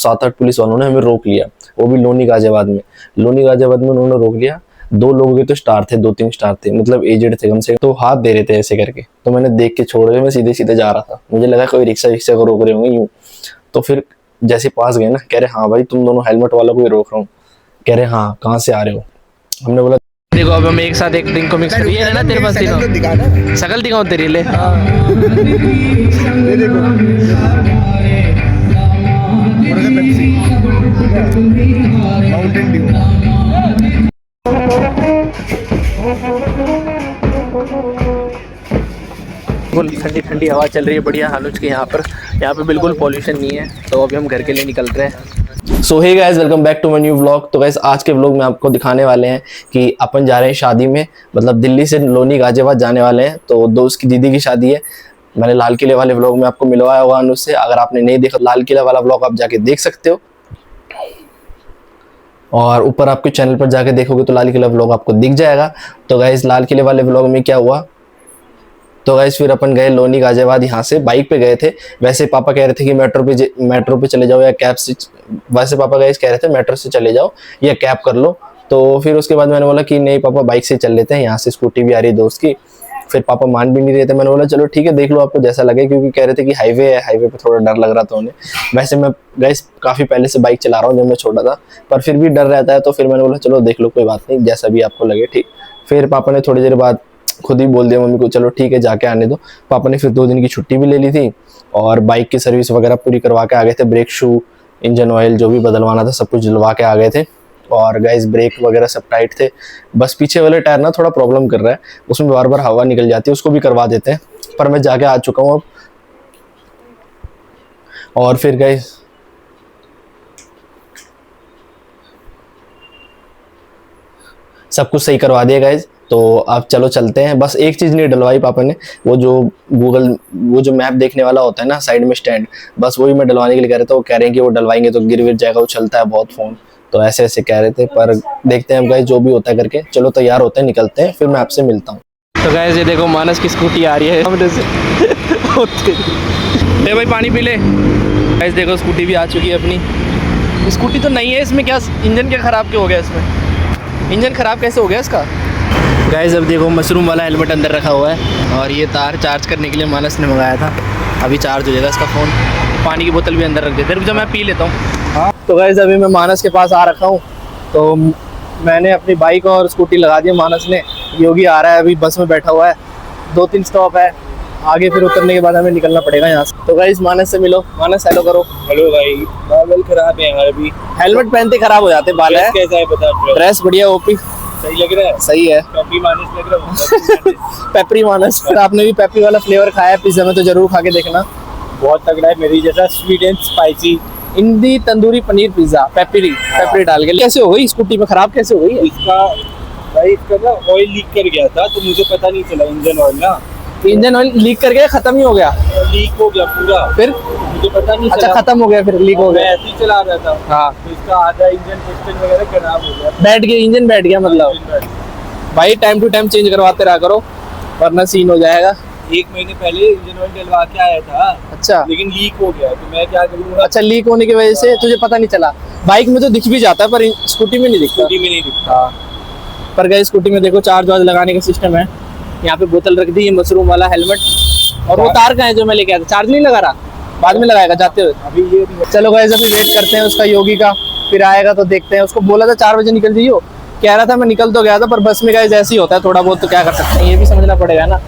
7-8 police वालों ने हमें रोक लिया, वो भी लोनी गाजियाबाद में। लोनी गाजियाबाद में उन्होंने रोक लिया। 2 लोग के तो स्टार थे, 2-3 स्टार थे, मतलब एजेड थे कम से कम, तो हाथ दे रहे थे ऐसे करके। तो मैंने देख के छोड़ दिया, मैं सीधे सीधे जा रहा था, मुझे लगा कोई रिक्शा को रोक रहे होंगे यूं। तो फिर जैसे पास गए ना, कह रहे हाँ भाई तुम दोनों हेलमेट वालों को ही रोक रहा हूँ। कह रहे हाँ कहाँ से आ रहे हो। हमने बोला देखो अब हम एक साथ एक ड्रिंक को मिक्स कर, ये है ना तेरे पास तीनों, शकल दिखाऊं तेरी ले। ये देखो माउंटेन ड्यू। बिल्कुल ठंडी ठंडी हवा चल रही है बढ़िया हालुच के यहाँ पे बिल्कुल पॉल्यूशन नहीं है। तो अभी हम घर के लिए निकल रहे हैं। So hey guys, welcome back to my new vlog. तो गाइस आज के व्लॉग में आपको दिखाने वाले हैं कि अपन जा रहे हैं शादी में, मतलब दिल्ली से लोनी गाजियाबाद जाने वाले हैं। तो दोस्त की दीदी की शादी है। मैंने लाल किले वाले व्लॉग में आपको मिलवाया होगा अनुज से, अगर आपने नहीं देखा लाल किला वाला व्लॉग आप जाके देख सकते हो। और ऊपर आपके चैनल पर जाके देखोगे तो लाल किला व्लॉग आपको दिख जाएगा। तो गाइस लाल किले वाले व्लॉग में क्या हुआ, तो गाइस फिर अपन गए लोनी गाजियाबाद, यहाँ से बाइक पे गए थे। वैसे पापा कह रहे थे कि मेट्रो पे चले जाओ या कैब से, वैसे पापा गाइस कह रहे थे मेट्रो से चले जाओ या कैब कर लो। तो फिर उसके बाद मैंने बोला कि नहीं पापा बाइक से चल लेते हैं, यहाँ से स्कूटी भी आ रही है दोस्त की। फिर पापा मान भी नहीं रहे थे, मैंने बोला चलो ठीक है देख लो आपको जैसा लगे, क्योंकि कह रहे थे कि हाईवे है, हाईवे पे थोड़ा डर लग रहा था उन्हें। वैसे मैं गाइस काफ़ी पहले से बाइक चला रहा हूँ जब मैं छोटा था, पर फिर भी डर रहता है। तो फिर मैंने बोला चलो देख लो कोई बात नहीं, जैसा भी आपको लगे ठीक। फिर पापा ने थोड़ी देर बाद खुद ही बोल दिया मम्मी को चलो ठीक है जाके आने दो। पापा ने फिर 2 दिन की छुट्टी भी ले ली थी और बाइक की सर्विस वगैरह पूरी करवा के आ गए थे। ब्रेक शू, इंजन ऑयल जो भी बदलवाना था सब कुछ दिलवा के आ गए थे। और गाइस ब्रेक वगैरह सब टाइट थे, बस पीछे वाले टायर ना थोड़ा प्रॉब्लम कर रहा है, उसमें बार बार हवा निकल जाती है, उसको भी करवा देते हैं। पर मैं जाके आ चुका हूँ अब। और फिर गाइस सब कुछ सही करवा दिया गाइस। तो अब चलो चलते हैं। बस एक चीज़ नहीं डलवाई पापा ने, वो जो मैप देखने वाला होता है ना साइड में स्टैंड, बस वही मैं डलवाने के लिए कह रहे थे। वो कह रहे हैं कि वो डलवाएंगे तो गिर जाएगा, वो चलता है बहुत फ़ोन, तो ऐसे ऐसे कह रहे थे। पर देखते हैं गाइस जो भी होता है करके। चलो तैयार होते हैं, निकलते हैं, फिर मैं आपसे मिलता हूँ। तो गाइस ये देखो मानस की स्कूटी आ रही है सामने से। ले भाई पानी पी ले। गाइस देखो स्कूटी भी आ चुकी है अपनी। स्कूटी तो नहीं है, इसमें क्या इंजन क्या ख़राब क्यों हो गया, इसमें इंजन ख़राब कैसे हो गया इसका। गाइस अब देखो मशरूम वाला हेलमेट अंदर रखा हुआ है और ये तार चार्ज करने के लिए मानस ने मंगाया था, अभी चार्ज हो जाएगा इसका फ़ोन। पानी की बोतल भी अंदर रख देते हैं, जब मैं पी लेता हूँ। तो गाइस अभी मैं मानस के पास आ रखा हूँ। तो मैंने अपनी बाइक और स्कूटी लगा दी, मानस ने। योगी आ रहा है, अभी बस में बैठा हुआ है, 2-3 स्टॉप है आगे, फिर उतरने के बाद हमें निकलना पड़ेगा यहाँ से। तो गाइस मानस से मिलो, मानस हेलो करो। हेलो भाई, बाल खराब है यार, अभी हेलमेट पहनते खराब हो जाते बाल है। कैसा है बता। ड्रेस बढ़िया, ओपी सही लग रहा है, सही है। पेपरी मानस लग रहा है। पेपरी मानस। आपने भी पेपरी वाला फ्लेवर खाया है पिज्जा में तो जरूर खा के देखना, बहुत तगड़ा है, मेरी जैसा sweet and spicy Indi tandoori paneer pizza peppery डाल के। कैसे हो गई स्कूटी में, खराब कैसे हो गई इसका भाई, इसका ना ऑयल लीक कर गया था तो मुझे पता नहीं चला। इंजन ऑयल लीक कर गया, खत्म ही हो गया, लीक हो गया पूरा, फिर मुझे पता नहीं अच्छा चला। खत्म हो गया, फिर लीक हो मैं गया। ऐसे ही चला रहा था, हाँ तो इसका आधा इंजन पिस्टन वगैरह खराब हो गया, बैठ गया, इंजन बैठ गया मतलब। भाई टाइम टू टाइम चेंज करवाते रहा करो वरना सीन हो जाएगा। 1 महीने पहले इंजन ऑयल डलवा के आया था, अच्छा लेकिन लीक हो गया, तो मैं क्या करूँगा। अच्छा, लीक होने की वजह से तुझे पता नहीं चला। बाइक में तो दिख भी जाता है पर स्कूटी में नहीं दिखता। स्कूटी में नहीं दिखता। हाँ पर गए स्कूटी में देखो चार्ज वार्ज लगाने का सिस्टम है, यहाँ पे बोतल रख दी, ये मशरूम वाला हेलमेट। और वो तार कहाँ है जो मैं लेके आया था, चार्ज नहीं लगा रहा, बाद में लगाएगा जाते हुए। अभी ये चलो गाइस अभी वेट करते हैं उसका, योगी का, फिर आएगा तो देखते हैं। उसको बोला था 4 बजे निकल जाइयो, कह रहा था मैं निकल तो गया था, पर बस में गाइस ऐसे ही होता है थोड़ा बहुत, तो क्या कर सकते हैं, ये भी समझना पड़ेगा ना।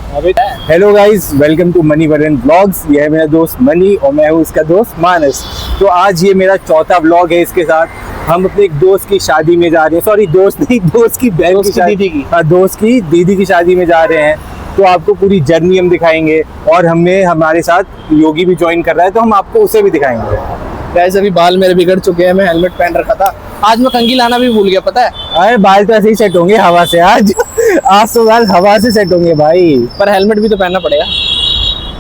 अभी हेलो गाइस, वेलकम टू मनी वरन व्लॉग्स। ये है मेरा दोस्त मनी और मैं हूँ इसका दोस्त मानस। तो आज ये मेरा चौथा व्लॉग है इसके साथ। हम अपने एक दोस्त की शादी में जा रहे हैं, सॉरी दोस्त नहीं, दोस्त की बहन की शादी, दीदी की। हाँ दोस्त की दीदी की शादी में जा रहे हैं। तो आपको पूरी जर्नी हम दिखाएंगे और हमने हमारे साथ योगी भी ज्वाइन कर रहा है, तो हम आपको उसे भी दिखाएंगे। गाइस अभी बाल मेरे बिगड़ चुके हैं, मैं हेलमेट पहन रखा था, आज मैं कंघी लाना भी भूल गया पता है। अरे बाल तो ऐसे ही सेट होंगे हवा से, आज तो बाल हवा से सेट होंगे भाई, पर हेलमेट भी तो पहनना पड़ेगा।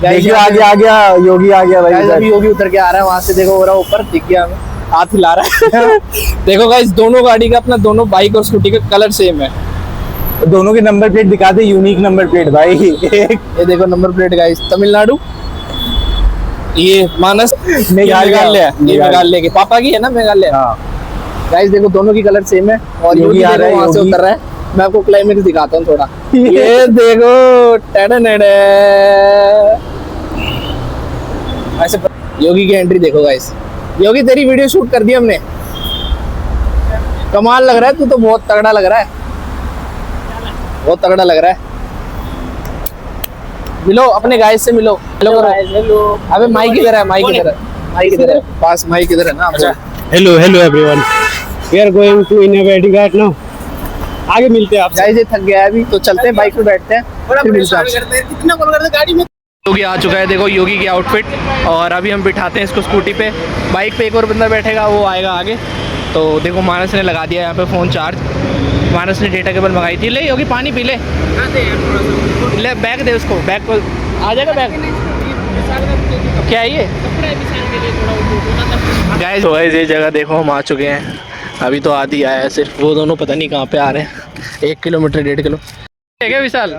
देखिए आ गया योगी, आ गया भाई। अभी योगी उतर के आ रहा है वहां से, देखो हो रहा है ऊपर, दिख गया हमें, हाथ हिला रहा है। देखो गाइस दोनों गाड़ी का अपना, दोनों बाइक और स्कूटी का कलर सेम है। दोनों के नंबर प्लेट दिखा दे, यूनिक नंबर प्लेट भाई। ये देखो नंबर प्लेट गाइस, तमिलनाडु ये मानस मेघालय। ये मेघालय की, पापा की है ना मेघालय। हाँ गाइस देखो दोनों की कलर सेम है और योगी आ रहा है, वहां से योगी। उतर रहा है। मैं आपको क्लाइमेक्स दिखाता हूँ थोड़ा। ये देखो टडनडे। ऐसे योगी की एंट्री देखो गाइस। योगी तेरी वीडियो शूट कर दी हमने, कमाल लग रहा है, तू तो बहुत तगड़ा लग रहा है, बहुत तगड़ा लग रहा है। मिलो अपने गाइस से मिलो। Hello hello. अबे माइक किधर है, माइक किधर है, माइक किधर है, पास माइक किधर है ना। अच्छा hello hello everyone, we are going to in wedding right now. आगे मिलते हैं आपसे। गाइस ये थक गया है अभी, तो चलते हैं बाइक पे बैठते हैं, फिर मिलते हैं आपसे। कितना कॉल करते गाड़ी में। योगी आ चुका है, देखो योगी की आउटफिट, और अभी हम बिठाते हैं इसको स्कूटी पे। बाइक पे एक और बंदा बैठेगा, वो आएगा आगे। तो देखो मानस ने लगा दिया यहाँ पे फ़ोन चार्ज। मानस ने डेटा केबल मंगाई थी। ले योगी पानी पी ले, ले बैग दे उसको, बैग को आ जाएगा बैग। क्या है ये गाइस? तो गाइस ये जगह देखो हम आ चुके हैं, अभी तो आधी आया है सिर्फ, वो दोनों पता नहीं कहाँ पे आ रहे हैं। 1 किलोमीटर 1.5 किलो है क्या विशाल?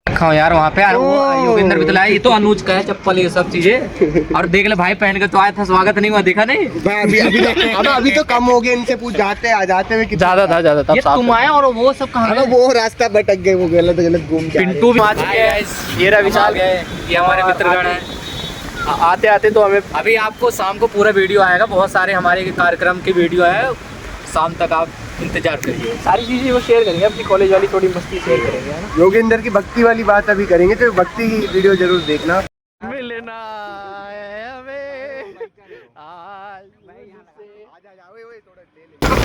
खाओ यार वहाँ पे यार, वो योगेंद्र भी तो लाया। ये तो अनुज का है चप्पल, ये सब चीजें। और देख ले भाई पहन के तो आया था, स्वागत नहीं हुआ, देखा नहीं? अभी तो कम हो गया, इनसे पूछ जाते आ जाते हुए ज्यादा था ये तुम आए और वो सब कहाँ गए? वो रास्ता भटक गए, वो गलत गलत घूम के पिंटू भी आ चुके हैं। ये रहा विशाल, ये हमारे मित्रगण है। आते आते तो हमें अभी आपको शाम को पूरा वीडियो आएगा, बहुत सारे हमारे कार्यक्रम की वीडियो है, शाम तक आप इंतजार करिए। सारी चीजें वो शेयर करेंगे, अपनी कॉलेज वाली थोड़ी मस्ती शेयर करेंगे, है ना। योगेंद्र की भक्ति वाली बात अभी करेंगे, तो भक्ति की वीडियो जरूर देखना। मिलना है हमें आज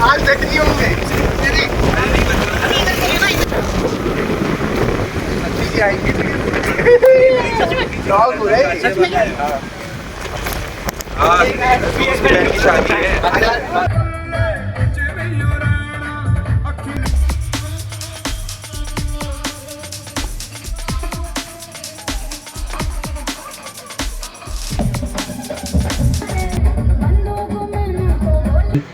आज बैटरी होंगे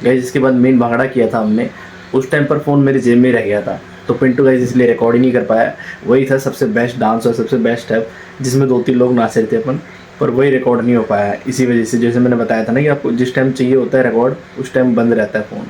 गाइस इसके बाद मेन भागड़ा किया था हमने, उस टाइम पर फ़ोन मेरे जेब में रह गया था, तो पिंटू गाइस इसलिए रिकॉर्ड ही नहीं कर पाया। वही था सबसे बेस्ट डांस और सबसे बेस्ट स्टेप, जिसमें 2-3 लोग नाच रहे थे अपन, पर वही रिकॉर्ड नहीं हो पाया। इसी वजह से, जैसे मैंने बताया था ना कि आपको जिस टाइम चाहिए होता है रिकॉर्ड, उस टाइम बंद रहता है फ़ोन।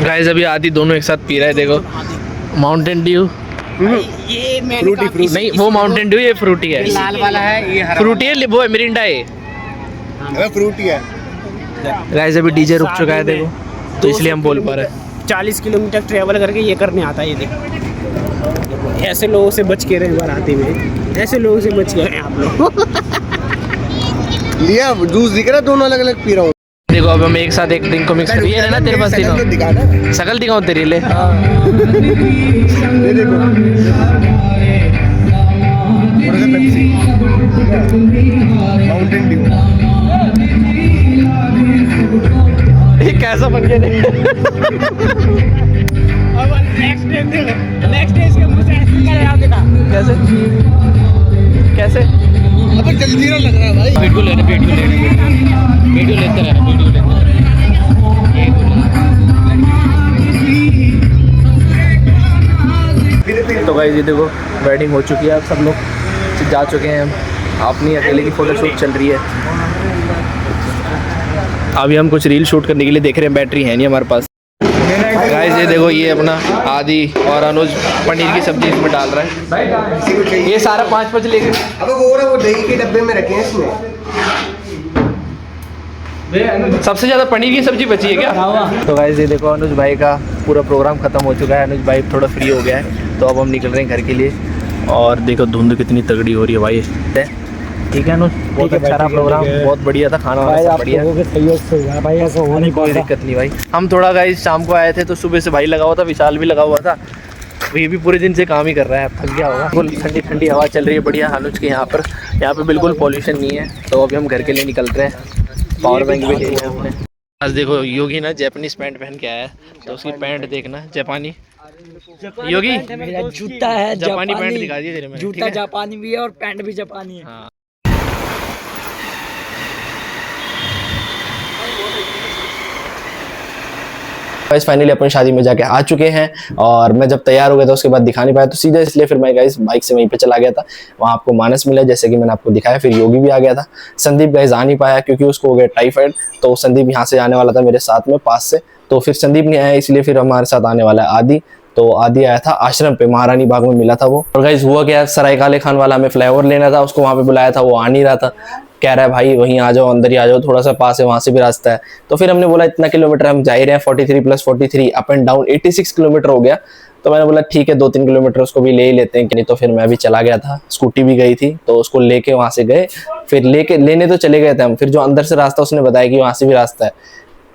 गाइस अभी आदि दोनों एक साथ पी रहे हैं, देखो माउंटेन ड्यू। ये नहीं वो माउंटेन ड्यू, ये फ्रूटी है। लाल वाला है, ये हरा फ्रूटी है, वो है मिरिंडा है। फ्रूटी है। गाइस अभी डीजे रुक चुका है देखो, तो इसलिए हम बोल पा रहे हैं। 40 किलोमीटर ट्रेवल करके ये करने आता है। ये देख, ऐसे लोगों से बच के रहे बाराती में, ऐसे लोगों से बच के रहे आप लोग। लिया जूस दिख रहा, दोनों अलग अलग पी रहा हूँ। देखो अब हम एक साथ एक ड्रिंक को मिक्स कर, ये है ना तेरे पास, शकल तो तीनों दिखा ना। शकल दिखाऊं तेरी, ले ये देखो थोड़ा सा पेप्सी, माउंटेन ड्यू। ये कैसा बन गया नेक्स्ट डे इसके मुंह से ऐसे आप देखा कैसे कैसे? अब जल्दी ना लग रहा है भाई। वीडियो लेते रहना, वीडियो लेते रहना। तो गाइस ये देखो वेडिंग हो चुकी है, अब सब लोग जा चुके हैं, हम अपनी अकेले की फोटोशूट चल रही है। अभी हम कुछ रील शूट करने के लिए देख रहे हैं, बैटरी है नहीं हमारे पास। गाइस ये देखो, ये अपना आदि और अनुज पनीर की सब्जी इसमें डाल रहा है। ये सारा 5-5 लेके, अब वो दही के डब्बे में रखे हैं इसमें। सबसे ज़्यादा पनीर की सब्जी बची है क्या? तो गाइस ये देखो अनुज भाई का पूरा प्रोग्राम खत्म हो चुका है, अनुज भाई थोड़ा फ्री हो गया है, तो अब हम निकल रहे हैं घर के लिए। और देखो धुंध कितनी तगड़ी हो रही है भाई। ठीक है अनुज, बहुत अच्छा रहा प्रोग्राम, बहुत बढ़िया था, खाना वाना सब बढ़िया, भाई ऐसा होने कोई दिक्कत नहीं भाई। हम थोड़ा गाइस शाम को आए थे, तो सुबह से भाई लगा हुआ था, विशाल भी लगा हुआ था, ये भी पूरे दिन से काम ही कर रहा है, थक गया होगा। बिल्कुल ठंडी ठंडी हवा चल रही है बढ़िया हानुज के यहाँ पे बिल्कुल पॉल्यूशन नहीं है। तो अभी हम घर के लिए निकल रहे हैं, पावर बैंक भी ले लिया हमने। आज देखो योगी ना जापानीज पैंट पहन के आया है, तो उसकी पैंट देखना जापानी। योगी मेरा जूता है जापानी पैंट दिखा दिया तेरे मैंने, ठीक जूता है? जापानी भी है और पैंट भी जापानी है। हाँ। गाइस फाइनली अपन शादी में जाके आ चुके हैं, और मैं जब तैयार हो गया था उसके बाद दिखा नहीं पाया, तो सीधा इसलिए फिर मैं गाइस बाइक से वहीं पे चला गया था। वहाँ आपको मानस मिला जैसे कि मैंने आपको दिखाया, फिर योगी भी आ गया था। संदीप गाइस आ नहीं पाया क्योंकि उसको हो गया टाइफाइड, तो संदीप यहाँ से आने वाला था मेरे साथ में पास से, तो फिर संदीप नहीं आया, इसलिए फिर हमारे साथ आने वाला है आदि। तो आदि आया था आश्रम पे, महारानी बाग में मिला था वो। और गाइस हुआ क्या, सराय काले खान वाला हमें फ्लाईओवर लेना था, उसको वहाँ पे बुलाया था, वो आ नहीं रहा था। कह रहा है भाई वहीं आ जाओ, अंदर ही आ जाओ, थोड़ा सा पास है, वहां से भी रास्ता है। तो फिर हमने बोला इतना किलोमीटर हम जा ही रहे हैं, 43 + 43 अप एंड डाउन 86 किलोमीटर हो गया। तो मैंने बोला ठीक है 2-3 किलोमीटर उसको भी ले ही लेते हैं कि नहीं। तो फिर मैं भी चला गया था, स्कूटी भी गई थी, तो उसको लेके वहां से गए। फिर लेने तो चले गए थे हम, फिर जो अंदर से रास्ता उसने बताया कि वहां से भी रास्ता है।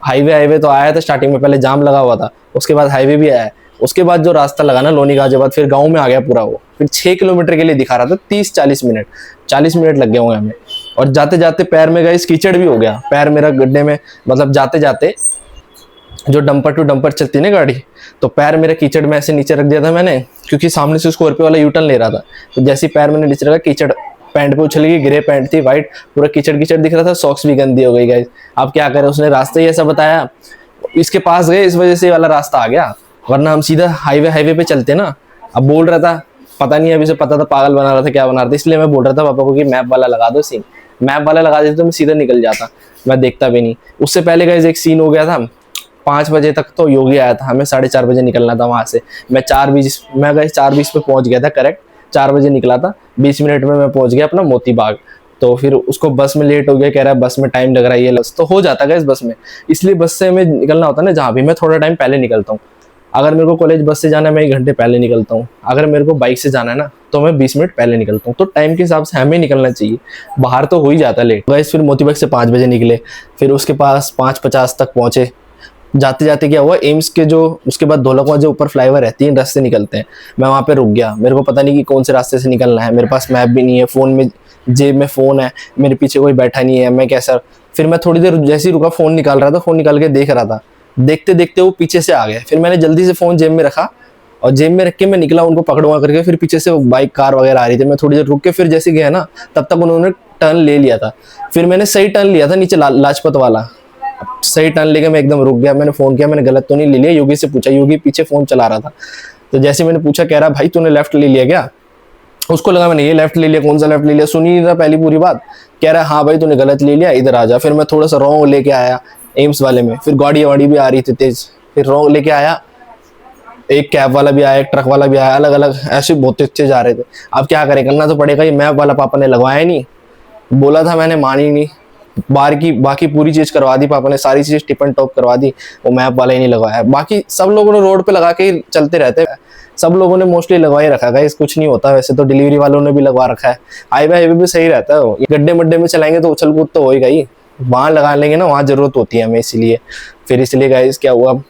हाईवे तो आया था स्टार्टिंग में, पहले जाम लगा हुआ था, उसके बाद हाईवे भी आया। उसके बाद जो रास्ता लगा ना लोनी गाजियाबाद, फिर गांव में आ गया पूरा वो। फिर 6 किलोमीटर के लिए दिखा रहा था, 30-40 मिनट 40 मिनट लग गए होंगे हमें। और जाते जाते पैर में गए कीचड़ भी हो गया, पैर मेरा गड्ढे में, मतलब जाते जाते जो डंपर टू डंपर चलती ना गाड़ी, तो पैर मेरा कीचड़ में ऐसे नीचे रख दिया था मैंने, क्योंकि सामने से स्कॉर्पियो वाला यूटर्न ले रहा था। तो जैसे पैर मैंने नीचे रखा, कीचड़ पैंट पे उछल गई, ग्रे पैंट थी वाइट, पूरा कीचड़ कीचड़ दिख रहा था, सॉक्स भी गंदी हो गई गाइस। अब क्या करें, उसने रास्ता ही ऐसा बताया, इसके पास गए, इस वजह से वाला रास्ता आ गया, वरना हम सीधा हाईवे पे चलते ना। अब बोल रहा था, पता नहीं अभी से पता था, पागल बना रहा था क्या बना रहा था, इसलिए मैं बोल रहा था पापा को कि मैप वाला लगा दो सीन। मैप वाला लगा देते तो मैं सीधा निकल जाता, मैं देखता भी नहीं। उससे पहले गाइस एक सीन हो गया था, 5 बजे तक तो योगी आया था, हमें 4:30 बजे निकलना था वहां से। मैं 4:20 पे पहुंच गया था, करेक्ट 4 बजे निकला था, 20 मिनट में मैं पहुंच गया अपना मोती बाग। तो फिर उसको बस में लेट हो गया, कह रहा है बस में टाइम लग रहा है, ये लस तो हो जाता है इस बस में, इसलिए बस से हमें निकलना होता है ना जहाँ भी, मैं थोड़ा टाइम पहले निकलता हूँ। अगर मेरे को कॉलेज बस से जाना है मैं 1 घंटे पहले निकलता हूँ, अगर मेरे को बाइक से जाना है ना तो मैं 20 मिनट पहले निकलता हूँ। तो टाइम के हिसाब से हमें निकलना चाहिए, बाहर तो हो ही जाता है लेट। गाइस फिर मोती बाग से 5 बजे निकले, फिर उसके पास 5:50 तक पहुंचे। जाते जाते क्या हुआ, एम्स के जो उसके बाद ढोलकवा जो ऊपर फ्लाईओवर है, 3 रास्ते निकलते हैं, मैं वहाँ पे रुक गया। मेरे को पता नहीं कि कौन से रास्ते से निकलना है, मेरे पास मैप भी नहीं है, फोन में जेब में फ़ोन है, मेरे पीछे कोई बैठा नहीं है, मैं कैसा। फिर मैं थोड़ी देर जैसे ही रुका, फ़ोन निकाल रहा था, फ़ोन निकाल के देख रहा था, देखते देखते वो पीछे से आ गए। फिर मैंने जल्दी से फ़ोन जेब में रखा और जेब में रख के मैं निकला उनको पकड़वा करके। फिर पीछे से बाइक कार वगैरह आ रही थी, मैं थोड़ी देर रुक के फिर जैसे गया ना, तब तक उन्होंने टर्न ले लिया था। फिर मैंने सही टर्न लिया था नीचे लाजपत वाला, सही टर्न लेके मैं एकदम रुक गया। मैंने फ़ोन किया, मैंने गलत तो नहीं ले लिया, योगी से पूछा, योगी पीछे फ़ोन चला रहा था। तो जैसे मैंने पूछा, कह रहा भाई तूने लेफ्ट ले लिया क्या? उसको लगा मैंने ये लेफ्ट ले लिया, कौन सा लेफ्ट ले लिया, सुनी नहीं रहा पहली पूरी बात। कह रहा है हाँ भाई तूने गलत ले लिया, इधर आ जा। फिर मैं थोड़ा सा रॉन्ग लेके आया एम्स वाले में, फिर गाड़ी वाड़ी भी आ रही थी तेज, फिर रॉन्ग लेके आया। एक कैब वाला भी आया, एक ट्रक वाला भी आया, अलग अलग ऐसे बहुत तेज जा रहे थे। अब क्या करें, करना तो पड़ेगा। ये मैप वाला पापा ने लगवाया नहीं, बोला था मैंने, मानी नहीं। बाकी पूरी चीज करवा दी पापा ने, सारी चीज टिप एंड टॉप करवा दी, वो मैप वाला ही नहीं लगवाया। बाकी सब लोगों ने रोड पे लगा के ही चलते रहते हैं, सब लोगों ने मोस्टली लगवा ही रखा है, कुछ नहीं होता। वैसे तो डिलीवरी वालों ने भी लगवा रखा है, हाईवे भी सही रहता है। ये गड्ढे मड्डे में चलाएंगे तो उछल कूद तो होएगा ही, वहां लगा लेंगे ना, वहां जरूरत होती है हमें, इसीलिए। फिर इसलिए गाइस क्या हुआ,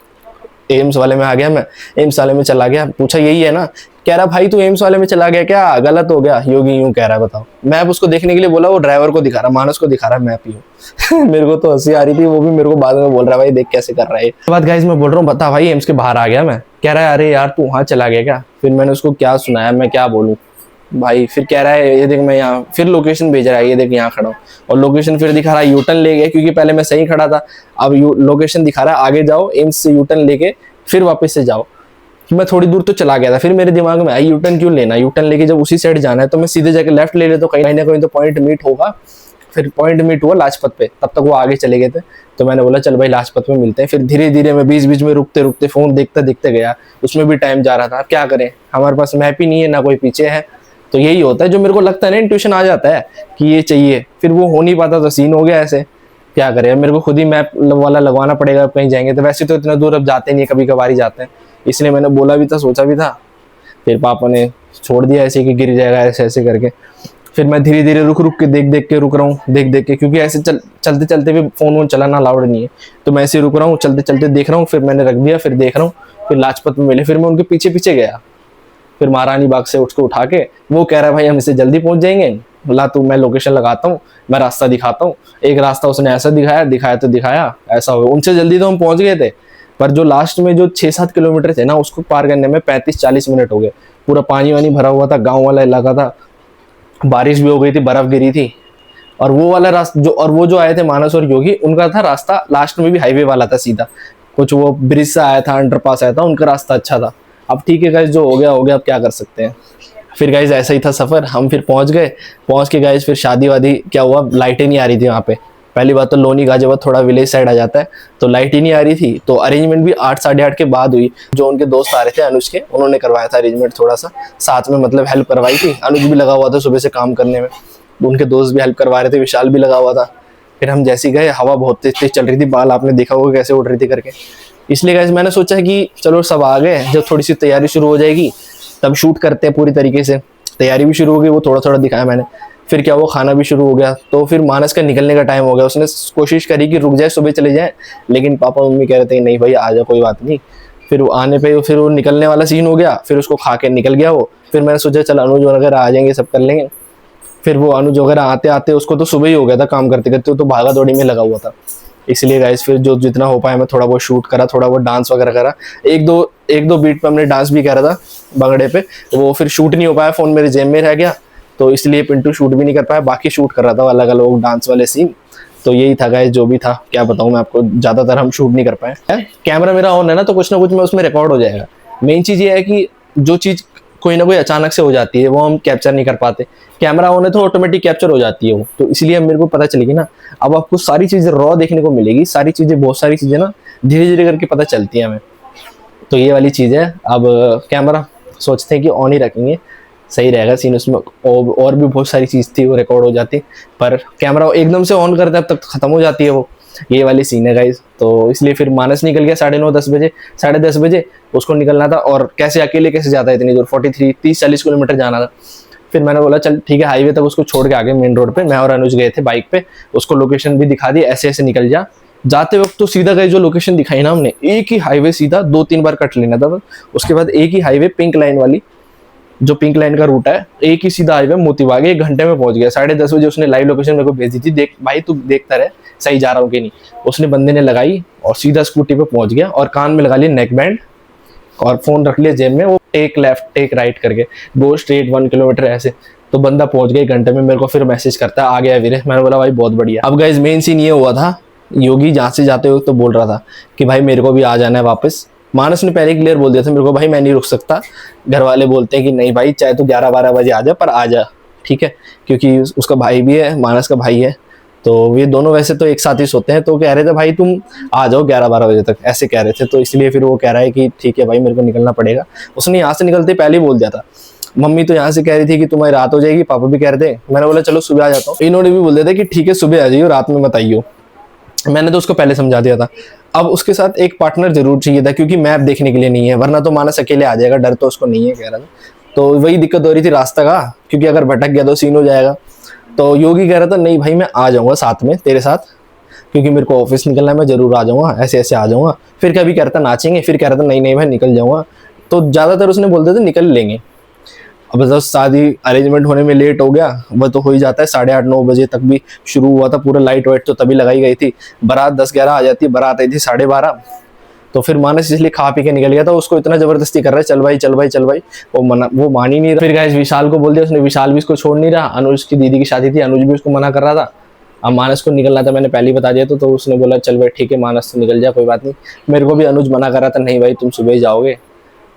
एम्स वाले में आ गया मैं, एम्स वाले में चला गया। पूछा यही है ना, कह रहा भाई तू एम्स वाले में चला गया क्या, गलत हो गया। योगी यूं कह रहा है, बताओ। मैप उसको देखने के लिए बोला, वो ड्राइवर को दिखा रहा, मानस को दिखा रहा मैप यूं। मेरे को तो हंसी आ रही थी, वो भी मेरे को बाद में बोल रहा है भाई देख कैसे कर रहा है। उसके बाद गाइस मैं बोल रहा हूँ बता भाई एम्स के बाहर आ गया मैं। कह रहा है अरे यार तू वहां चला गया क्या। फिर मैंने उसको क्या सुनाया, मैं क्या बोलूँ भाई। फिर कह रहा है ये देख मैं यहाँ, फिर लोकेशन भेज रहा है, ये देख यहाँ खड़ा हूँ। और लोकेशन फिर दिखा रहा है यूटर्न ले गया, क्योंकि पहले मैं सही खड़ा था। अब लोकेशन दिखा रहा है आगे जाओ, एम्स से यूटर्न लेके फिर वापस से जाओ। मैं थोड़ी दूर तो चला गया था, फिर मेरे दिमाग में आई यूटर्न क्यों लेना, यूटर्न लेके जब उसी साइड जाना है तो मैं सीधे जाके लेफ्ट ले ले, तो कहीं ना कहीं तो पॉइंट मीट होगा। फिर पॉइंट मीट हुआ लाजपत पे, तब तक वो आगे चले गए थे। तो मैंने बोला चल भाई लाजपत में मिलते हैं। फिर धीरे धीरे मैं बीच बीच में रुकते रुकते फोन देखते देखते गया, उसमें भी टाइम जा रहा था। अब क्या करें, हमारे पास मैप ही नहीं है, ना कोई पीछे है। तो यही होता है, जो मेरे को लगता है ना इंट्यूशन आ जाता है कि ये चाहिए, फिर वो हो नहीं पाता, तो सीन हो गया ऐसे। क्या करें, मेरे को खुद ही मैप वाला लगवाना पड़ेगा कहीं जाएंगे तो। वैसे तो इतना दूर अब जाते नहीं, कभी कभार ही जाते हैं, इसलिए मैंने बोला भी था, सोचा भी था। फिर पापा ने छोड़ दिया ऐसे कि गिर जाएगा ऐसे ऐसे करके। फिर मैं धीरे धीरे रुक रुक के देख के रुक रहा हूँ, देख के, क्योंकि ऐसे चलते चलते भी फोन वोन चलाना अलाउड नहीं है। तो मैं ऐसे रुक रहा हूँ, चलते चलते देख रहा हूँ, फिर मैंने रख दिया, फिर देख रहा हूँ। फिर लाजपत में मिले, फिर मैं उनके पीछे पीछे गया। फिर महारानी बाग से उसको उठा के वो कह रहा है भाई हम इससे जल्दी पहुंच जाएंगे, बोला तू मैं लोकेशन लगाता हूँ, मैं रास्ता दिखाता हूँ। एक रास्ता उसने ऐसा दिखाया तो दिखाया ऐसा हो, उनसे जल्दी तो हम पहुंच गए थे, पर जो लास्ट में जो 6-7 किलोमीटर थे ना उसको पार करने में 35-40 मिनट हो गए। पूरा पानी वानी भरा हुआ था, गाँव वाला इलाका था, बारिश भी हो गई थी, बर्फ गिरी थी। और वो वाला रास्ता वो जो आए थे मानस और योगी, उनका था रास्ता लास्ट में भी हाईवे वाला था सीधा, कुछ वो ब्रिज से आया था, अंडरपास आया था, उनका रास्ता अच्छा था। अब ठीक है गाइस, जो हो गया अब क्या कर सकते हैं। फिर गाइस ऐसा ही था सफ़र, हम फिर पहुंच के गाइस फिर शादी वादी क्या हुआ, लाइटें नहीं आ रही थी वहाँ पे। पहली बात तो लोनी गाजियाबाद थोड़ा विलेज साइड आ जाता है, तो लाइट ही नहीं आ रही थी। तो अरेंजमेंट भी 8-8:30 के बाद हुई। जो उनके दोस्त आ रहे थे अनुज के, उन्होंने करवाया था अरेंजमेंट, थोड़ा सा साथ में मतलब हेल्प करवाई थी। अनुज भी लगा हुआ था सुबह से काम करने में, उनके दोस्त भी हेल्प करवा रहे थे, विशाल भी लगा हुआ था। फिर हम जैसे गए, हवा बहुत तेज तेज चल रही थी, बाल आपने देखा होगा कैसे उड़ रही थी करके। इसलिए गाइस मैंने सोचा कि चलो सब आ गए, जब थोड़ी सी तैयारी शुरू हो जाएगी तब शूट करते हैं पूरी तरीके से। तैयारी भी शुरू हो गई, वो थोड़ा थोड़ा दिखाया मैंने। फिर क्या वो खाना भी शुरू हो गया, तो फिर मानस का निकलने का टाइम हो गया। उसने कोशिश करी कि रुक जाए, सुबह चले जाए, लेकिन पापा मम्मी कह रहे थे नहीं भाई आ जा, कोई बात नहीं। फिर वो आने पे फिर वो निकलने वाला सीन हो गया, फिर उसको खा के निकल गया वो। फिर मैंने सोचा चल अनुज वगैरह आ जाएंगे, सब कर लेंगे। फिर वो अनुज वगैरह आते आते उसको तो सुबह ही हो गया था, काम करते करते तो भागा दौड़ी में लगा हुआ था। इसलिए गाइस फिर जो जितना हो पाया मैं थोड़ा बहुत शूट करा, थोड़ा बहुत डांस वगैरह करा। एक दो बीट पे हमने डांस भी करा था भंगड़े पे, वो फिर शूट नहीं हो पाया, फोन मेरे जेब में रह गया, तो इसलिए पिंटू शूट भी नहीं कर पाया। बाकी शूट कर रहा था अलग अलग डांस वाले सीन। तो यही था गाइस, जो भी था क्या बताऊं मैं आपको, ज्यादातर हम शूट नहीं कर पाए। कैमरा मेरा ऑन है ना, तो कुछ ना कुछ मैं उसमें रिकॉर्ड हो जाएगा। मेन चीज ये है कि जो चीज कोई ना कोई अचानक से हो जाती है वो हम कैप्चर नहीं कर पाते। कैमरा ऑन है तो ऑटोमेटिक कैप्चर हो जाती है वो, तो इसलिए मेरे को पता चलेगी ना। अब आपको सारी चीजें रॉ देखने को मिलेगी, सारी चीजें बहुत सारी चीजें ना धीरे धीरे करके पता चलती है हमें। तो ये वाली चीज है। अब कैमरा सोचते हैं कि ऑन ही रखेंगे, सही रहेगा सीन। उसमें और भी बहुत सारी चीज थी वो रिकॉर्ड हो जाती, पर कैमरा एकदम से ऑन करते हैं तब तक खत्म हो जाती है वो। ये वाली सीन है गाइस। तो इसलिए फिर मानस निकल गया 9:30-10 बजे, 10:30 बजे उसको निकलना था। और कैसे अकेले कैसे जाता है इतनी दूर, 30-40 किलोमीटर जाना था। फिर मैंने बोला चल ठीक है, हाईवे तक उसको छोड़ के आगे मेन रोड पे मैं और अनुज गए थे बाइक पे, उसको लोकेशन भी दिखा दी, ऐसे ऐसे निकल जा। जाते वक्त तो सीधा गए, जो लोकेशन दिखाई ना हमने, एक ही हाईवे सीधा 2-3 बार कट लेना था। उसके बाद एक ही हाईवे पिंक लाइन वाली, जो पिंक लाइन का रूट है, एक ही सीधा हाईवे मोतीबाग, 1 घंटे में पहुंच गया। 10:30 बजे उसने लाइव लोकेशन मेरे को भेज दी थी, देख भाई तू देखता रहे सही जा रहा हूँ कि नहीं। उसने बंदे ने लगाई और सीधा स्कूटी पे पहुंच गया, और कान में लगा लिया नेक बैंड और फोन रख लिया जेब में, वो टेक लेफ्ट टेक राइट करके गो स्ट्रेट 1 किलोमीटर ऐसे। तो बंदा पहुंच गया 1 घंटे में। मेरे को फिर मैसेज करता है आ गया वीरे। मैंने बोला भाई बहुत बढ़िया। अब गाइस मेन सीन ये हुआ था, योगी जहाँ से जाते हुए तो बोल रहा था कि भाई मेरे को भी आ जाना है वापस। मानस ने पहले क्लियर बोल दिया था मेरे को, भाई मैं नहीं रुक सकता। घर वाले बोलते हैं कि नहीं भाई चाहे तो 11-12 बजे आ जा, पर आ जा, ठीक है, क्योंकि उसका भाई भी है, मानस का भाई है, तो ये दोनों वैसे तो एक साथ ही सोते हैं। तो कह रहे थे भाई तुम आ जाओ 11-12 बजे तक, ऐसे कह रहे थे। तो इसलिए फिर वो कह रहा है कि ठीक है भाई मेरे को निकलना पड़ेगा। उसने यहाँ से निकलते पहले ही बोल दिया था। मम्मी तो यहाँ से कह रही थी कि तुम्हारी रात हो जाएगी, पापा भी कह रहे थे। मैंने बोला चलो सुबह आ जाता हूँ। इन्होंने भी बोल दिया था कि ठीक है सुबह आ जाइयो, रात में मत आइयो। मैंने तो उसको पहले समझा दिया था। अब उसके साथ एक पार्टनर जरूर चाहिए था, क्योंकि मैप देखने के लिए नहीं है, वरना तो मानस अकेले आ जाएगा, डर तो उसको नहीं है कह रहा था। तो वही दिक्कत हो रही थी रास्ता का, क्योंकि अगर भटक गया तो सीन हो जाएगा। तो योगी कह रहा था नहीं भाई मैं आ जाऊंगा साथ में तेरे साथ, क्योंकि मेरे को ऑफिस निकलना है, मैं जरूर आ जाऊंगा, ऐसे ऐसे आ जाऊंगा। फिर कभी कह रहा था नाचेंगे, फिर कह रहा था नहीं नहीं भाई निकल जाऊंगा। तो ज्यादातर उसने बोलते थे निकल लेंगे। अब बस शादी अरेंजमेंट होने में लेट हो गया, वह तो हो ही जाता है। 8:30-9 बजे तक भी शुरू हुआ था, पूरा लाइट वाइट तो तभी लगाई गई थी। बारात 10-11 आ जाती, बारात आई थी 12:30। तो फिर मानस इसलिए खा पी के निकल गया था। उसको इतना जबरदस्ती कर रहा है चल भाई चल भाई चल भाई, वो मान ही नहीं रहा। फिर गाइस विशाल को बोल दिया उसने, विशाल भी इसको छोड़ नहीं रहा। अनुज की दीदी की शादी थी, अनुज भी उसको मना कर रहा था। अब मानस को निकलना था, मैंने पहले ही बता दिया तो उसने बोला चल भाई ठीक है मानस तो निकल जा, कोई बात नहीं। मेरे को भी अनुज मना कर रहा था नहीं भाई तुम सुबह ही जाओगे,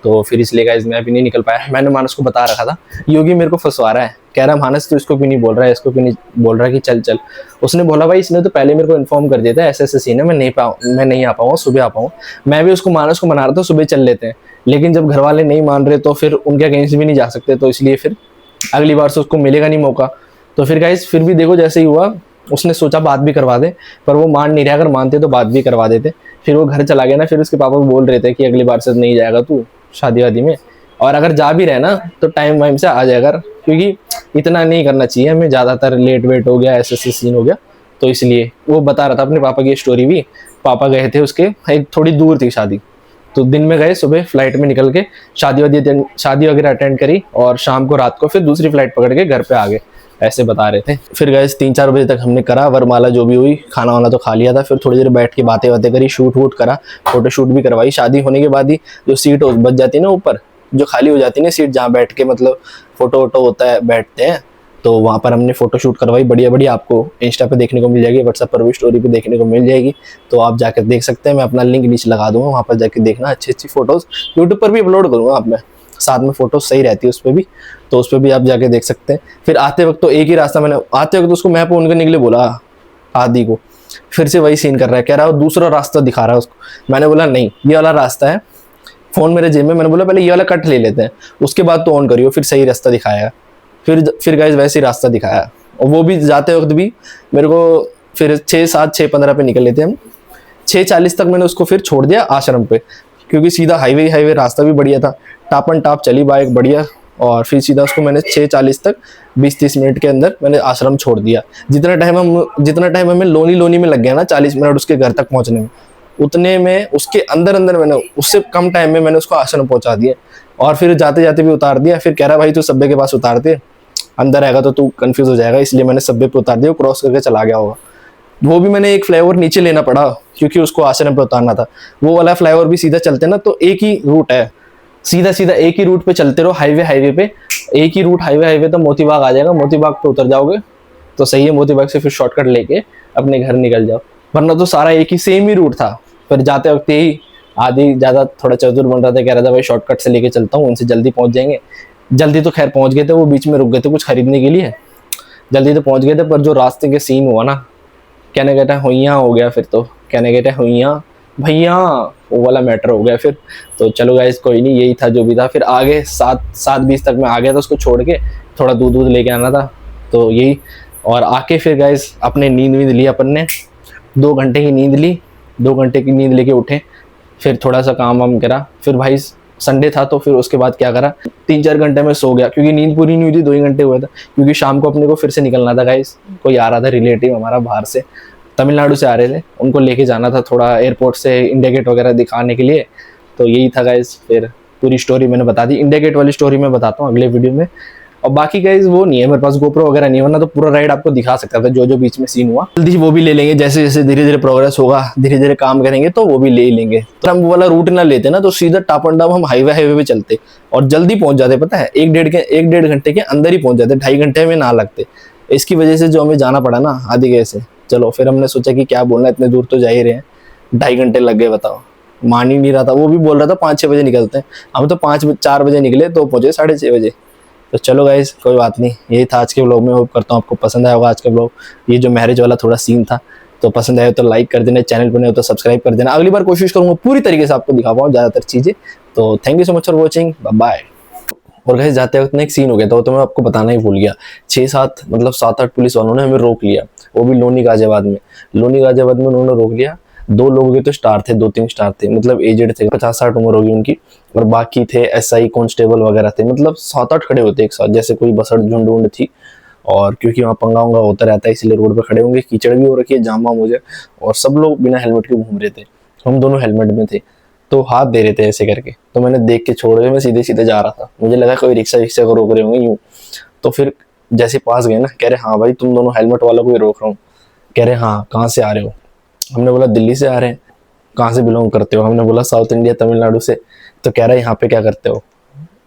तो फिर इसलिए गाइस मैं भी नहीं निकल पाया। मैंने मानस को बता रखा था। योगी मेरे को फंसवा रहा है, कह रहा मानस तो इसको क्यों नहीं बोल रहा है, इसको क्यों नहीं बोल रहा है कि चल चल। उसने बोला भाई इसने तो पहले मेरे को इन्फॉर्म कर दिया था ऐसे ऐसे सीन है, मैं नहीं आ पाऊंगा, सुबह आ पाऊंगा। मैं भी उसको मानस को मना रहा था सुबह चल लेते हैं, लेकिन जब घर वाले नहीं मान रहे तो फिर उनके अगेंस्ट भी नहीं जा सकते। तो इसलिए फिर अगली बार से उसको मिलेगा नहीं मौका। तो फिर गाइस फिर भी देखो जैसे ही हुआ, उसने सोचा बात भी करवा दे, पर वो मान नहीं रहा। अगर मानते तो बात भी करवा देते। फिर वो घर चला गया ना, फिर उसके पापा बोल रहे थे कि अगली बार से नहीं जाएगा तू शादी वादी में, और अगर जा भी रहे ना तो टाइम वाइम से आ जाएगा, क्योंकि इतना नहीं करना चाहिए हमें, ज़्यादातर लेट वेट हो गया, ऐसे ऐसे सीन हो गया। तो इसलिए वो बता रहा था अपने पापा की स्टोरी भी। पापा गए थे उसके, एक थोड़ी दूर थी शादी, तो दिन में गए, सुबह फ्लाइट में निकल के शादी वगैरह अटेंड करी और शाम को रात को फिर दूसरी फ्लाइट पकड़ के घर पे आ गए, ऐसे बता रहे थे। फिर गए 3-4 बजे तक हमने करा वरमाला जो भी हुई, खाना वाना तो खा लिया था। फिर थोड़ी देर बैठ के बातें करी, शूट वूट करा, फोटो शूट भी करवाई। शादी होने के बाद ही जो सीट बच जाती है ना ऊपर, जो खाली हो जाती है ना सीट जहाँ बैठ के मतलब फोटो वोटो होता है बैठते हैं, तो वहाँ पर हमने फोटो शूट करवाई। बढ़िया बढ़िया आपको इंस्टा पे देखने को मिल जाएगी, व्हाट्सएप पर भी स्टोरी पे देखने को मिल जाएगी, तो आप जाकर देख सकते हैं। मैं अपना लिंक नीचे लगा दूंगा, वहाँ पर जाके देखना। अच्छी अच्छी फोटोज यूट्यूब पर भी अपलोड करूँगा आप, मैं साथ में फोटो सही रहती है उस पर भी, तो उस पर भी आप जाके देख सकते हैं। फिर आते वक्त तो एक ही रास्ता, मैंने आते वक्त उसको मैप ऑन करने के लिए बोला आदि को, फिर से वही सीन कर रहा है, कह रहा है दूसरा रास्ता दिखा रहा है उसको। मैंने बोला नहीं, ये वाला रास्ता है, फ़ोन मेरे जेब में। मैंने बोला पहले ये वाला कट ले लेते हैं, उसके बाद तो ऑन करियो, फिर सही रास्ता दिखाया। फिर गाइस वैसे ही रास्ता दिखाया, और वो भी जाते वक्त भी मेरे को फिर 6:15 पे निकल लेते हम। 6:40 तक मैंने उसको फिर छोड़ दिया आश्रम पे, क्योंकि सीधा हाईवे रास्ता भी बढ़िया था, टापन टाप चली बाइक बढ़िया। और फिर सीधा उसको मैंने 6:40 तक 20-30 मिनट के अंदर मैंने आश्रम छोड़ दिया। जितना टाइम हमें लोनी में लग गया ना 40 मिनट उसके घर तक पहुंचने में, उतने में उसके अंदर मैंने उससे कम टाइम में मैंने उसको आश्रम पहुंचा दिया। और फिर जाते जाते भी उतार दिया। फिर कह रहा भाई तू सब्बे के पास उतार दे, अंदर आएगा तो तू कंफ्यूज हो जाएगा, इसलिए मैंने सब्बे पे उतार दिया, क्रॉस करके चला गया होगा। वो भी मैंने एक फ्लाईओवर नीचे लेना पड़ा क्योंकि उसको आश्रम पे उतारना था। वो वाला फ्लाईओवर भी सीधा चलते ना तो एक ही रूट है, सीधा एक ही रूट पे चलते रहो, हाईवे पे एक ही रूट, हाईवे तो मोती बाग आ जाएगा, मोती बाग पे उतर जाओगे तो सही है, मोती बाग से फिर शॉर्टकट लेके अपने घर निकल जाओ, वरना तो सारा एक ही सेम ही रूट था। फिर जाते वक्त ही आदि ज़्यादा थोड़ा चतुर बन रहा था, कह रहा था भाई शॉर्टकट से लेके चलता हूँ, उनसे जल्दी पहुँच जाएंगे। जल्दी तो खैर पहुँच गए थे, वो बीच में रुक गए थे कुछ खरीदने के लिए, जल्दी तो पहुँच गए थे, पर जो रास्ते के सीन हुआ ना, कहने कहता है हुइयाँ हो गया। फिर तो कहने कहते हैं हुइयाँ भैया, वो वाला मैटर हो गया फिर। तो चलो गाइस कोई नहीं, यही था जो भी था। फिर आगे 7:20 तक मैं आ गया था उसको छोड़ के, थोड़ा दूध लेके आना था तो यही। और आके फिर गाइस अपने नींद ली अपन ने, 2 घंटे की नींद ली, 2 घंटे की नींद लेके उठे, फिर थोड़ा सा काम वाम करा। फिर भाई संडे था तो फिर उसके बाद क्या करा, 3-4 घंटे में सो गया, क्योंकि नींद पूरी नहीं हुई थी, 2 ही घंटे हुए थे, क्योंकि शाम को अपने को फिर से निकलना था गाइस। कोई आ रहा था रिलेटिव हमारा बाहर से, तमिलनाडु से आ रहे थे, उनको लेके जाना था थोड़ा एयरपोर्ट से इंडिया गेट वगैरह दिखाने के लिए। तो यही था गाइस, फिर पूरी स्टोरी मैंने बता दी। इंडिया गेट वाली स्टोरी मैं बताता हूँ अगले वीडियो में। और बाकी गाइस वो नहीं है मेरे पास, गोप्रो वगैरह नहीं, वरना तो पूरा राइड आपको दिखा सकता था, जो बीच में सीन हुआ। जल्दी वो भी ले लेंगे, जैसे जैसे धीरे धीरे प्रोग्रेस होगा, धीरे धीरे काम करेंगे तो वो भी ले लेंगे। तो हम वो वाला रूट ना लेते ना तो सीधा टाप एंड डाउन हम हाईवे पे चलते और जल्दी पहुंच जाते, पता है 1-1.5 घंटे के अंदर ही पहुंच जाते, 2.5 घंटे में ना लगते। इसकी वजह से जो हमें जाना पड़ा ना आदि कैसे, चलो फिर हमने सोचा कि क्या बोलना, इतने दूर तो जा ही रहे हैं, 2.5 घंटे लग गए, बताओ। मान ही नहीं रहा था, वो भी बोल रहा था 5-6 बजे निकलते हैं, हम तो 4 बजे निकले तो पहुंचे 6:30 बजे। तो चलो गाइस कोई बात नहीं, यही था आज के व्लॉग में। होप करता हूँ आपको पसंद आया होगा आज का व्लॉग। ये जो मैरिज वाला थोड़ा सीन था, तो पसंद आया तो लाइक कर देना, चैनल पर नहीं हो तो सब्सक्राइब कर देना। अगली बार कोशिश करूँगा पूरी तरीके से आपको दिखा पाऊँ ज़्यादातर चीज़ें। तो thank you so much for watching, bye. और गाइस जाते वक्त ना एक सीन हो गया था, वो तो मैं आपको बताना ही भूल गया। 7-8 पुलिस वालों ने हमें रोक लिया, वो भी लोनी गाजियाबाद में उन्होंने रोक लिया। 2 लोग के तो स्टार थे, 2-3 स्टार थे, मतलब एजेड थे, 50-60 उम्र होगी उनकी, और बाकी थे SI कांस्टेबल वगैरह थे, मतलब 7-8 खड़े होते एक साथ, जैसे कोई बसड़ झुंड थी। और क्योंकि वहाँ पंगा वंगा होता रहता है इसलिए रोड पर खड़े होंगे, कीचड़ भी हो रखी है, जाम वाम हो जाए, और सब लोग बिना हेलमेट के घूम रहे थे। हम दोनों हेलमेट में थे, तो हाथ दे रहे थे ऐसे करके, तो मैंने देख के छोड़ दिया, मैं सीधे जा रहा था, मुझे लगा कोई रिक्शा को रोक रहे होंगे यूँ। तो फिर जैसे पास गए ना, कह रहे हाँ भाई तुम दोनों हेलमेट वालों को ही रोक रहा हूँ। कह रहे हाँ कहाँ से आ रहे हो, हमने बोला दिल्ली से आ रहे हैं। कहाँ से बिलोंग करते हो, हमने बोला साउथ इंडिया तमिलनाडु से। तो कह रहा है यहाँ पे क्या करते हो,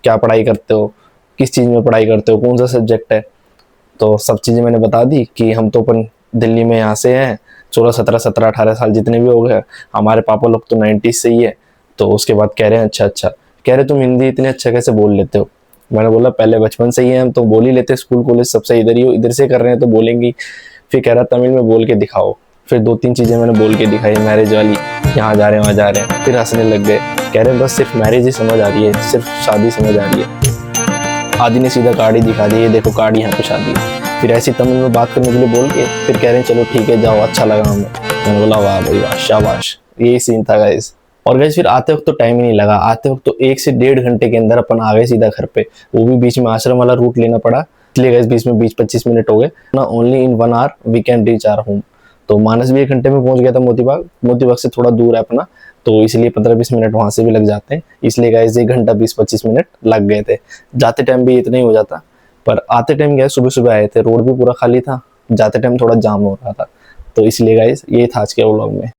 क्या पढ़ाई करते हो, किस चीज़ में पढ़ाई करते हो, कौन सा सब्जेक्ट है। तो सब चीज़ें मैंने बता दी कि हम तो अपन दिल्ली में यहाँ से हैं, 16-17-18 साल जितने भी हो गए, हमारे पापा लोग तो 90s से ही है। तो उसके बाद कह रहे हैं अच्छा, कह रहे तुम हिंदी इतने अच्छा कैसे बोल लेते हो। मैंने बोला पहले बचपन से ही है, हम तो बोल ही लेते, स्कूल कॉलेज सबसे इधर ही हो, इधर से कर रहे हैं तो बोलेंगे। फिर कह रहा तमिल में बोल के दिखाओ। फिर 2-3 चीज़ें मैंने बोल के दिखाई, मैरिज वाली, यहाँ जा रहे हैं वहाँ जा रहे हैं। फिर हंसने लग गए, कह रहे हैं बस सिर्फ मैरिज ही समझ आ रही है, सिर्फ शादी समझ आ रही है। आदि ने सीधा कार्ड ही दिखा दी, ये देखो कार्ड, यहाँ पे शादी है। फिर ऐसी तमिल में बात करने के लिए बोल के फिर कह रहे हैं चलो ठीक है जाओ, अच्छा लगा हमें। मैंने बोला वाह भाई वाह, शाबाश। यही सीन था गाइस। और गाइस फिर आते वक्त तो टाइम ही नहीं लगा, आते वक्त तो 1 से 1.5 घंटे के अंदर अपन आ गए सीधा घर पे। वो भी बीच में आश्रम वाला रूट लेना पड़ा, इसलिए गाइस बीच में 20-25 मिनट हो गए ना। Only in 1 hour we can reach our home. तो मानस भी 1 घंटे में पहुंच गया था मोती बाग से थोड़ा दूर है अपना, तो इसलिए 15-20 मिनट वहां से भी लग जाते हैं, इसलिए गाइस 1 घंटा 20-25 मिनट लग गए थे। जाते टाइम भी इतना ही हो जाता, पर आते टाइम गए सुबह सुबह आए थे, रोड भी पूरा खाली था, जाते टाइम थोड़ा जाम हो रहा था, तो इसलिए गाइस ये था आज के व्लॉग में।